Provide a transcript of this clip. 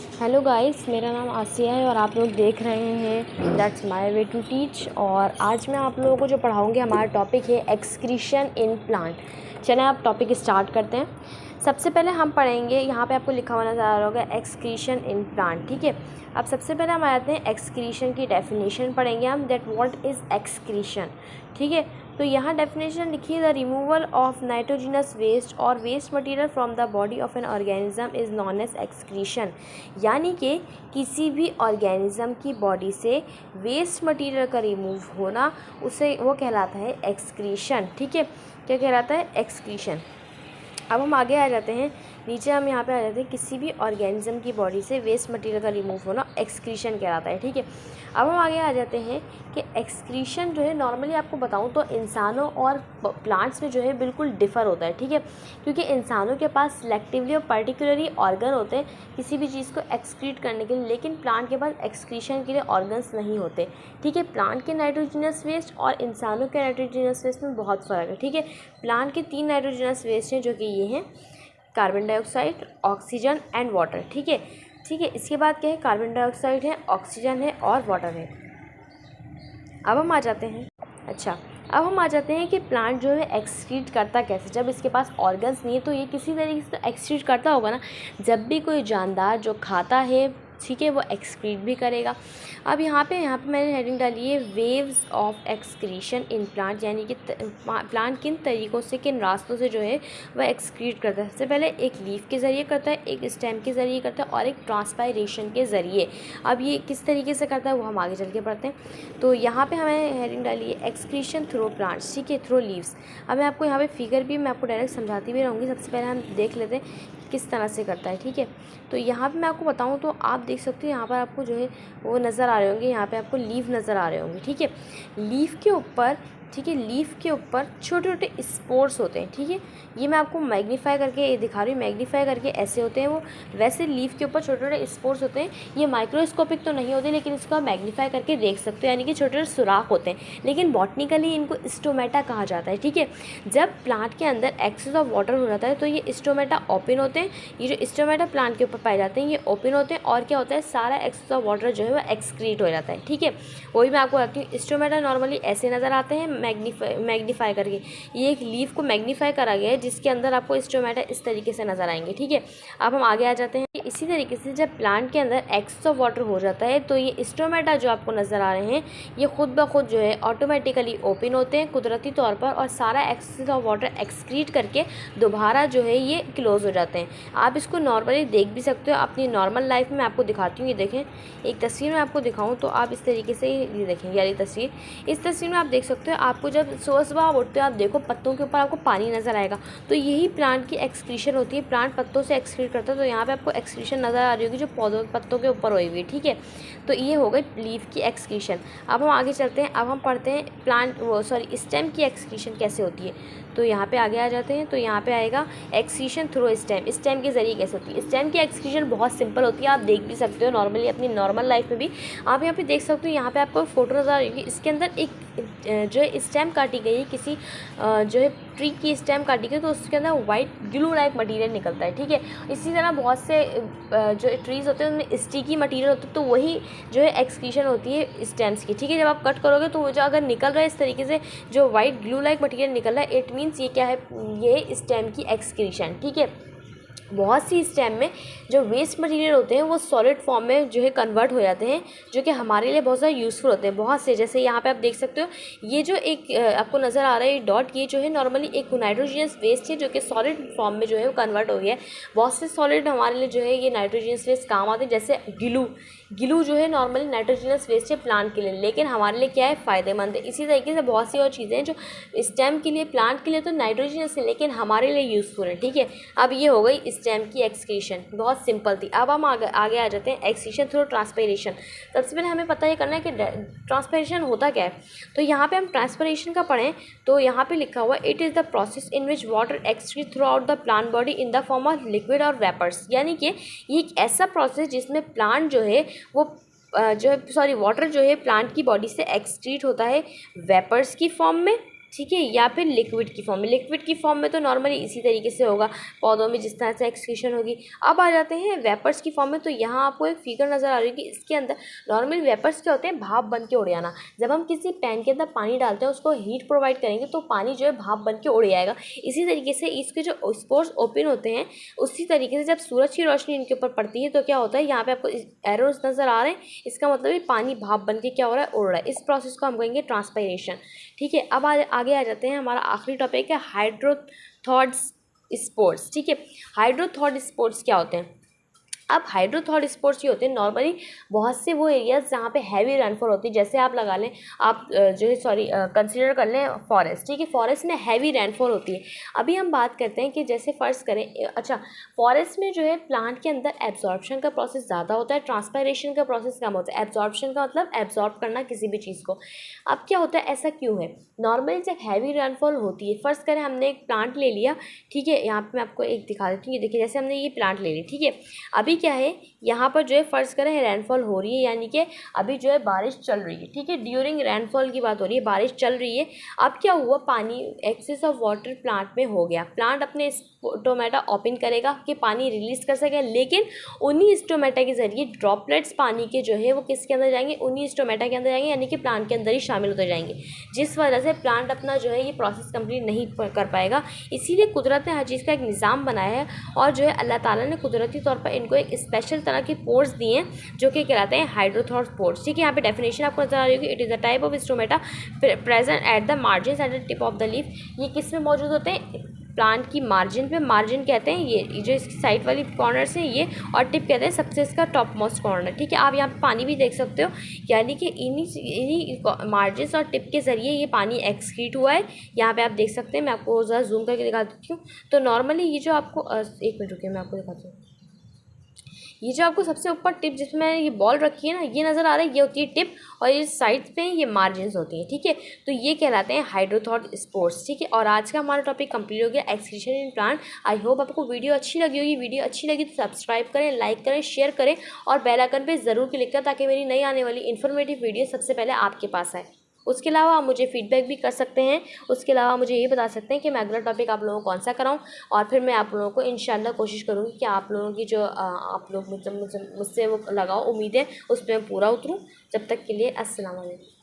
Hello guys, मेरा नाम आसिया है और आप लोग देख रहे हैं that's my way to teach. और आज मैं आप लोगों को जो पढ़ाऊँगी हमारा टॉपिक है एक्सक्रीशन इन प्लांट। चलें आप टॉपिक स्टार्ट करते हैं। सबसे पहले हम पढ़ेंगे, यहाँ पे आपको लिखा हुआ नज़र आ रहा होगा एक्सक्रीशन इन प्लांट। ठीक है, अब सबसे पहले हम आते हैं एक्सक्रीशन की डेफिनेशन पढ़ेंगे हम, दैट व्हाट इज़ एक्सक्रीशन। ठीक है, तो यहाँ डेफिनेशन लिखी है, the removal of nitrogenous waste और waste material from the body of an organism is known as excretion. यानी कि किसी भी ऑर्गेनिज्म की बॉडी से वेस्ट मटेरियल का रिमूव होना, उसे वो कहलाता है एक्सक्रीशन। ठीक है, क्या कहलाता है? एक्सक्रीशन। अब हम आगे आ जाते हैं, नीचे हम यहाँ पे आ जाते हैं, किसी भी ऑर्गेनिज्म की बॉडी से वेस्ट मटेरियल का रिमूव होना एक्सक्रीशन कहलाता है। ठीक है, अब हम आगे आ जाते हैं कि एक्सक्रीशन जो है नॉर्मली आपको बताऊँ तो इंसानों और प्लांट्स में जो है बिल्कुल डिफ़र होता है। ठीक है, क्योंकि इंसानों के पास सिलेक्टिवली और पर्टिकुलरली ऑर्गन होते हैं किसी भी चीज़ को एक्सक्रीट करने के लिए, लेकिन प्लांट के पास एक्सक्रीशन के लिए ऑर्गन्स नहीं होते। ठीक है, प्लांट के नाइट्रोजनस वेस्ट और इंसानों के नाइट्रोजनस वेस्ट में बहुत फ़र्क है। ठीक है, प्लांट के 3 नाइट्रोजनस वेस्ट हैं, जो कि ये हैं carbon dioxide, oxygen and water. ठीक है, इसके बाद क्या है? कार्बन डाइऑक्साइड है, ऑक्सीजन है और वाटर है। अब हम आ जाते हैं, अब हम आ जाते हैं कि प्लांट जो है एक्सक्रीट करता कैसे। जब इसके पास ऑर्गन्स नहीं है तो ये किसी तरीके से एक्सक्रीट करता होगा ना। जब भी कोई जानदार जो खाता है, ठीक है, वो एक्सक्रीट भी करेगा। अब यहाँ पे मैंने हेडिंग डाली है waves of excretion in plant, यानी कि प्लांट किन तरीक़ों से, किन रास्तों से जो है वह एक्सक्रीट करता है। सबसे पहले एक लीफ के ज़रिए करता है, एक स्टेम के ज़रिए करता है और एक ट्रांसपायरेशन के ज़रिए। अब ये किस तरीके से करता है वो हम आगे चल के पढ़ते हैं। तो यहाँ पे हमें हेडिंग डाली है एक्सक्रीशन थ्रू प्लांट्स, ठीक है, थ्रू लीव्स। अब मैं आपको यहाँ पे फिगर भी मैं आपको डायरेक्ट समझाती भी रहूँगी। सबसे पहले हम देख लेते हैं किस तरह से करता है। ठीक है, तो यहाँ पे मैं आपको बताऊँ तो आप देख सकते हो, यहाँ पर आपको जो है वो नज़र आ रहे होंगे, यहाँ पे आपको लीफ नज़र आ रहे होंगे। ठीक है, लीफ के ऊपर, ठीक है, लीफ के ऊपर छोटे छोटे स्पोर्स होते हैं। ठीक है, ये मैं आपको मैग्नीफाई करके ये दिखा रही हूँ, मैग्नीफाई करके ऐसे होते हैं वो। वैसे लीफ के ऊपर छोटे छोटे स्पोर्स होते हैं। ये माइक्रोस्कोपिक तो नहीं होते, लेकिन इसको आप मैग्नीफाई करके देख सकते हो, यानी कि छोटे छोटे सुराख होते हैं। लेकिन बॉटनिकली इनको स्टोमेटा कहा जाता है। ठीक है, जब प्लांट के अंदर एक्सेस ऑफ वाटर हो जाता है तो ये स्टोमेटा ओपन होते हैं। ये जो स्टोमेटा प्लांट के ऊपर पाए जाते हैं ये ओपन होते हैं, और क्या होता है, सारा एक्सेस ऑफ वाटर जो है वो एक्सक्रीट हो जाता है। ठीक है, वही मैं आपको बताती हूँ। स्टोमेटा नॉर्मली ऐसे नज़र आते हैं मैग्नीफाई करके। ये एक लीफ को मैग्नीफाई करा गया है, जिसके अंदर आपको स्टोमेटा इस तरीके से नज़र आएंगे। ठीक है, अब हम आगे आ जाते हैं। इसी तरीके से जब प्लांट के अंदर एक्सेस ऑफ वाटर हो जाता है तो ये स्टोमेटा जो आपको नज़र आ रहे हैं ये खुद ब खुद जो है ऑटोमेटिकली ओपन होते हैं कुदरती तौर पर, और सारा एक्सेस ऑफ वाटर एक्सक्रीट करके दोबारा जो है ये क्लोज हो जाते हैं। आप इसको नॉर्मली देख भी सकते हो अपनी नॉर्मल लाइफ में। आपको दिखाती हूँ, ये देखें, एक तस्वीर में आपको दिखाऊँ तो आप इस तरीके से ये देखें, यार ये तस्वीर, इस तस्वीर में आप देख सकते हो, आपको जब सुबह सुबह आप उठते हो आप देखो पत्तों के ऊपर आपको पानी नज़र आएगा, तो यही प्लांट की एक्सक्रीशन होती है। प्लांट पत्तों से एक्सक्रीट करता है, तो यहाँ पे आपको एक्सक्रीशन नज़र आ रही होगी जो पत्तों के ऊपर हुई हुई। ठीक है, तो ये हो गई लीफ की एक्सक्रीशन। अब हम आगे चलते हैं, अब हम पढ़ते हैं स्टेम की एक्सक्रीशन कैसे होती है। तो यहाँ पे आगे आ जाते हैं, तो यहाँ पे आएगा एक्सक्रीशन थ्रू स्टेम। स्टेम के ज़रिए कैसे होती है? स्टेम की एक्सक्रीशन बहुत सिंपल होती है, आप देख भी सकते हो नॉर्मली अपनी नॉर्मल लाइफ में भी। आप यहाँ पे देख सकते हो, यहाँ पे आपको फोटो नज़र आ रही है, इसके अंदर एक जो है स्टेम काटी गई है, किसी जो है ट्री की स्टेम काटी गई, तो उसके अंदर वाइट ग्लू लाइक मटेरियल निकलता है। ठीक है, इसी तरह बहुत से जो ट्रीज़ होते हैं उनमें स्टिकी मटेरियल होता है, तो वही जो है एक्सक्रीशन होती है स्टेम्स की। ठीक है, जब आप कट करोगे तो वो जो अगर निकल रहा है इस तरीके से जो वाइट ग्लू लाइक मटेरियल निकल रहा है, इट मीन्स ये क्या है, ये स्टेम की एक्सक्रीशन। ठीक है, बहुत सी स्टेम में जो वेस्ट मटेरियल होते हैं वो सॉलिड फॉर्म में जो है कन्वर्ट हो जाते हैं, जो कि हमारे लिए बहुत ज़्यादा यूज़फुल होते हैं। बहुत से, जैसे यहाँ पे आप देख सकते हो, ये जो एक आपको नज़र आ रहा है डॉट, ये जो है नॉर्मली एक नाइट्रोजनस वेस्ट है जो कि सॉलिड फॉर्म में जो है वो कन्वर्ट हो गया है। बहुत से सॉलिड हमारे लिए जो है ये नाइट्रोजनस वेस्ट काम आते हैं, जैसे गिलू जो है नॉर्मली नाइट्रोजनस वेस्ट है प्लांट के लिए, लेकिन हमारे लिए क्या है, फ़ायदेमंद है। इसी तरीके से बहुत सी और चीज़ें हैं जो स्टेम के लिए, प्लांट के लिए तो नाइट्रोजनस है, लेकिन हमारे लिए यूज़फुल है। ठीक है, अब ये हो गई स्टेम की एक्सक्रीशन, बहुत सिंपल थी। अब हम आगे आ जाते हैं एक्सक्रीशन थ्रू ट्रांसपायरेशन। सबसे पहले हमें पता ये करना है कि ट्रांसपायरेशन होता क्या है। तो यहाँ पे हम ट्रांसपायरेशन का पढ़ें तो यहाँ पे लिखा हुआ it is the process in which water excrete through out the plant body in the form of liquid और वेपर्स। यानी कि ये एक ऐसा प्रोसेस जिसमें प्लांट जो है वो वाटर जो है प्लांट की बॉडी से एक्सक्रीट होता है वेपर्स की फॉर्म में, ठीक है, या फिर लिक्विड की फॉर्म में। लिक्विड की फॉर्म में तो नॉर्मली इसी तरीके से होगा पौधों में जिस तरह से एक्सक्रीशन होगी। अब आ जाते हैं वेपर्स की फॉर्म में। तो यहाँ आपको एक फिगर नज़र आ रही है कि इसके अंदर नॉर्मली वेपर्स क्या होते हैं, भाप बन के उड़ जाना। जब हम किसी पैन के अंदर पानी डालते हैं, उसको हीट प्रोवाइड करेंगे तो पानी जो है भाप बन के उड़ जाएगा। इसी तरीके से इसके जो स्पोर्स ओपन होते हैं, उसी तरीके से जब सूरज की रोशनी इनके ऊपर पड़ती है तो क्या होता है, यहाँ पे आपको एरोस नज़र आ रहे हैं, इसका मतलब है पानी भाप बन के क्या हो रहा है, उड़ रहा है। इस प्रोसेस को हम कहेंगे ट्रांसपायरेशन। ठीक है, अब आगे आ जाते हैं, हमारा आखिरी टॉपिक है हाइड्रोथॉर्ड्स स्पोर्ट्स। ठीक है, हाइड्रोथॉर्ड स्पोर्ट्स क्या होते हैं। अब हाइड्रोथॉर्ड स्पोर्ट्स ये होते हैं नॉर्मली बहुत से वो एरियाज जहाँ पे हैवी रेनफॉल होती है। जैसे आप लगा लें, आप जो है कंसीडर कर लें फॉरेस्ट। ठीक है, फॉरेस्ट में हैवी रेनफॉल होती है। अभी हम बात करते हैं कि जैसे फ़र्ज़ करें, अच्छा, फॉरेस्ट में जो है प्लांट के अंदर एब्जॉर्प्शन का प्रोसेस ज़्यादा होता है, ट्रांसपायरेशन का प्रोसेस कम होता है। एब्जॉर्प्शन का मतलब एब्जॉर्ब करना किसी भी चीज़ को। अब क्या होता है, ऐसा क्यों है, नॉर्मली जब हैवी रेनफॉल होती है, फ़र्ज़ करें हमने एक प्लांट ले लिया। ठीक है, यहाँ पर मैं आपको एक दिखा देती हूँ। ये देखिए, जैसे हमने ये प्लांट ले ली। ठीक है, अभी क्या है, यहाँ पर जो है फ़र्ज़ करें रेनफॉल हो रही है, यानी कि अभी जो है बारिश चल रही है। ठीक है, ड्यूरिंग रेनफॉल की बात हो रही है, बारिश चल रही है। अब क्या हुआ, पानी एक्सेस ऑफ वाटर प्लांट में हो गया। प्लांट अपने स्टोमेटा ओपन करेगा कि पानी रिलीज़ कर सके, लेकिन उन्हीं स्टोमेटा के ज़रिए ड्रॉपलेट्स पानी के जो है वो किसके अंदर जाएंगे, उन्हीं स्टोमेटा के अंदर जाएंगे, यानी कि प्लांट के अंदर ही शामिल होते जाएंगे, जिस वजह से प्लांट अपना जो है ये प्रोसेस कंप्लीट नहीं कर पाएगा। इसीलिए कुदरत ने हर चीज़ का एक निज़ाम बनाया है, और जो है अल्लाह ताला ने कुदरती तौर पर इनको एक स्पेशल तरह के पोर्स दिए हैं जो कि कहलाते हैं हाइड्रोथॉर्ड पोर्स। ठीक है, यहाँ पे डेफिनेशन आपको नजर आ रही होगी। It is a type of stomata present at the margin at the tip of the leaf. ये किस में मौजूद होते हैं, प्लांट की मार्जिन पे। मार्जिन कहते हैं ये जो इसकी साइड वाली कॉर्नर्स हैं ये, और टिप कहते हैं सबसे इसका टॉप मोस्ट कॉर्नर। ठीक है, आप यहाँ पे पानी भी देख सकते हो, यानी कि इन्हीं मार्जिन और टिप के ज़रिए ये पानी एक्सक्रीट हुआ है। यहाँ पे आप देख सकते हैं, मैं आपको ज़रा जूम करके दिखा देती हूँ। तो नॉर्मली ये जो आपको एक मिनट रुकिए, मैं आपको दिखाती हूँ। ये जो आपको सबसे ऊपर टिप जिसमें ये बॉल रखी है ना, ये नज़र आ रहा है, ये होती है टिप, और ये साइड पे ये मार्जिन्स होती हैं। ठीक है, तो ये कहलाते हैं हाइड्रोथॉर्ड स्पोर्स। ठीक है, और आज का हमारा टॉपिक कंप्लीट हो गया, excretion in plant. I hope आपको वीडियो अच्छी लगी होगी। वीडियो अच्छी लगी तो सब्सक्राइब करें, लाइक करें, शेयर करें, और बेल आइकन पे ज़रूर क्लिक करें ताकि मेरी नई आने वाली इन्फॉर्मेटिव वीडियो सबसे पहले आपके पास आए। उसके अलावा आप मुझे फीडबैक भी कर सकते हैं। उसके अलावा मुझे ये बता सकते हैं कि मैं अगला टॉपिक आप लोगों को कौन सा कराऊं, और फिर मैं आप लोगों को इंशाल्लाह कोशिश करूँगी कि आप लोगों की जो आप लोग मुझसे वो लगाओ उम्मीदें, उस पर मैं पूरा उतरूँ। जब तक के लिए अस्सलाम वालेकुम।